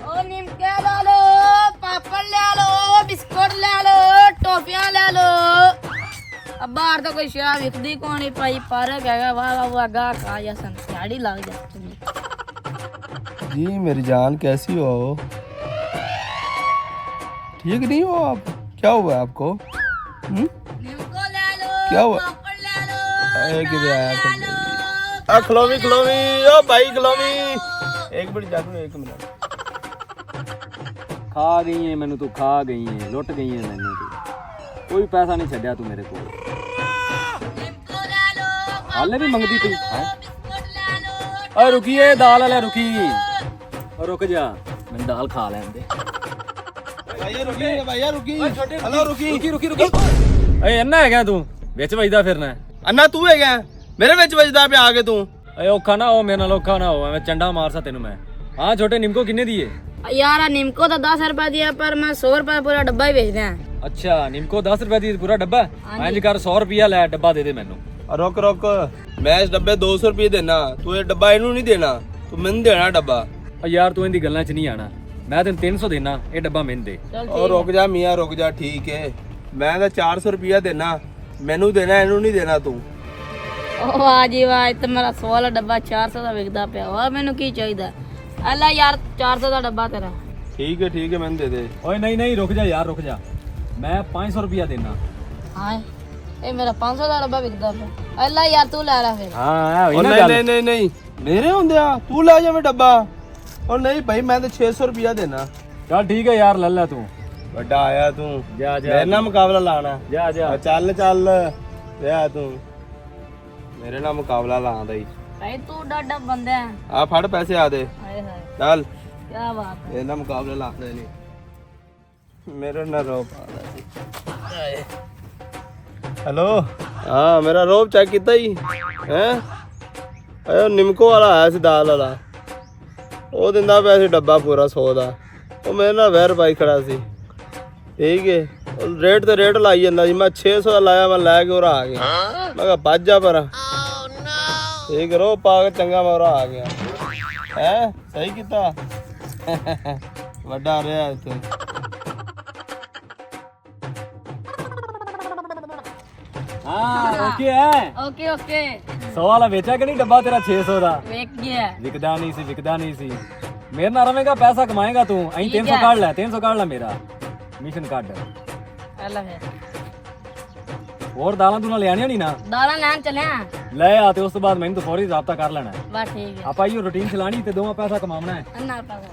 ओ निमके ले लो, पापड़ ले लो, बिस्कुट ले लो, टॉफियां ले लो। अब बाहर तो कोई शराब विकदी कौन नहीं पाई पार्क है वाह वाह वाह गा खा जा सन झाड़ी लग जाती जी मेरी जान कैसी हो? ठीक नहीं हो आप? क्या हुआ आपको? निमको ले लो, क्या हुआ? पापड़ ले लो, अरे किधर आया नान ले तुम? लो। खलोवी खलोवी ओ भाई खलोवी एक मिनट जादू एक मिनट खा गई है मैनू, तू खा गई है, लुट गई है मैनू तू। कोई पैसा नहीं छड्या तू मेरे को। निमको ले लो, हाले भी मंगदी तू हैं? बिस्कुट ले लो। ओए रुकिए दाल वाले रुकी, और रुक जा मैं दाल खा लें दे। भैया रुकी भैया रुकी हेलो रुकी रुकी रुकी रुकी ਓਏ ਅੰਨਾ ਹੈਗਾ ਤੂੰ ਵਿੱਚ ਵੱਜਦਾ ਫਿਰਨਾ। अन्ना तू है क्या मेरे ਵਿੱਚ ਵੱਜਦਾ ਪਿਆ ਆ ਕੇ ਤੂੰ? ਓਏ ਔਖਾ ਨਾ ਹੋ ਮੇਰੇ ਨਾਲ, ਔਖਾ ਨਾ ਹੋ, ਐਵੇਂ ਚੰਡਾ ਮਾਰਸਾ ਤੈਨੂੰ ਮੈਂ। ਹਾਂ ਛੋਟੇ ਨਿੰਮਕੋ किन्ने दिए? यार निमको तो 10 रुपए दिया पर मैं 100 रुपए पूरा डब्बा ही बेच रहा है। ਅੱਛਾ ਨਿੰਮਕੋ 10 ਰੁਪਏ ਦੀ ਪੂਰਾ ਡੱਬਾ? ਇੰਜ ਕਰ 100 ਰੁਪਿਆ ਲੈ, ਡੱਬਾ ਦੇ ਦੇ ਮੈਨੂੰ। रुक रुक मैं इस डब्बे 200 रुपये देना, तू ये डब्बा इनू नहीं देना, तू मैंने देना डब्बा। ਓ ਯਾਰ ਤੂੰ ਇਹਦੀ ਗੱਲਾਂ 'ਚ ਨਹੀਂ ਆਣਾ, ਮੈਂ ਤੈਨੂੰ 300 ਦੇਣਾ, ਇਹ ਡੱਬਾ ਮੈਨੂੰ ਦੇ। चल और रुक जा मियाँ रुक जा ठीक है, मैं तो 400 रुपया देना, मैनू देना इनू नहीं देना तू। ओ वाह जी वाह तो मेरा 100 वाला डब्बा 400 ਦਾ ਵਿਕਦਾ ਪਿਆ ਵਾ ਮੈਨੂੰ ਕੀ ਚਾਹੀਦਾ ਅੱਲਾ ਯਾਰ 400 ਦਾ ਡੱਬਾ ਤੇਰਾ ठीक है मैंने दे दे। ਓਏ ਨਹੀਂ ਨਹੀਂ ਰੁਕ ਜਾ ਯਾਰ, ਰੁਕ ਜਾ, ਮੈਂ 500 ਰੁਪਿਆ ਦੇਣਾ। ਹਾਂ ਇਹ ਮੇਰਾ 500 ਦਾ ਡੱਬਾ ਵਿਕਦਾ ਪਿਆ ਅੱਲਾ ਯਾਰ ਤੂੰ ਲੈ ਲੈ ਫਿਰ ਹਾਂ ਹੋਈ और ਨਾ नहीं ਗੱਲ। नहीं नहीं नहीं मेरे होंदे तू ले जावे डब्बा। और नहीं भाई मैं तो 600 रुपया देना। ਚੱਲ ਠੀਕ ਹੈ ਯਾਰ, ਲੈ ਲੈ ਤੂੰ। बड़ा आया तू ਜਾ मेरे ना मुकाबला लाना। ਜਾ ਜਾ चल चल ले आ तू मेरे ना मुकाबला लाना ही। ਭਾਈ ਤੂੰ ਡਾਡਾ ਬੰਦਾ ਹੈ आ फड़ पैसे आ दे ਹਾਏ ਹਾਏ चल ਕੀ ਬਾਤ ਹੈ मेरे ना मुकाबला लाते नहीं मेरे ना रोब हेलो हाँ मेरा रोब चेक किया ही है। अरे निमको वाला आया सी दाल वाला, वो दिंदा पिया सी डब्बा पूरा 100 दा, वो मेरे नाल वैर पाई खड़ा सी। ठीक है रेट ते रेट लाई जांदा जी, मैं 600 दा लाया, मैं लै के उरा आ गया, मैं कहा भज जा पर। ठीक रो पा के चंगा मैं उरा आ गया है, सही किता वड्डा रहा इत्थे। ਹਾਂ ਓਕੇ ਹੈ। ਓਕੇ ਓਕੇ 100 ਵਾਲਾ ਵੇਚਿਆ ਕਿ ਨਹੀਂ ਡੱਬਾ ਤੇਰਾ 600 ਦਾ? ਵੇਖ ਗਿਆ ਵਿਕਦਾ ਨਹੀਂ ਸੀ, ਵਿਕਦਾ ਨਹੀਂ ਸੀ। ਮੇਰੇ ਨਾਲ ਰਵੇਂਗਾ ਪੈਸਾ ਕਮਾਏਗਾ ਤੂੰ। ਅਹੀਂ 300 ਕੱਢ ਲੈ, 300 ਕੱਢ ਲੈ ਮੇਰਾ ਮਿਸ਼ਨ ਕੱਢ। ਅੱਲਾ ਫਿਰ ਹੋਰ ਦਾਲਾਂ ਤੂੰ ਨਾਲ ਲਿਆਣੀਆਂ ਨਹੀਂ ਨਾ? ਦਾਲਾਂ ਲੈਣ ਚੱਲਿਆ ਲੈ ਆ ਤੇ ਉਸ ਤੋਂ ਬਾਅਦ ਮੈਨੂੰ ਤਾਂ ਫੌਰੀ ਰਾਬਤਾ ਕਰ ਲੈਣਾ ਹੈ। ਬਸ ਠੀਕ ਹੈ ਆਪਾਂ ਇਹੋ ਰੂਟੀਨ ਚਲਾਣੀ ਤੇ ਦੋਵਾਂ ਪੈਸਾ ਕਮਾਉਣਾ ਹੈ। ਅੰਨਾ ਪਾਸਾ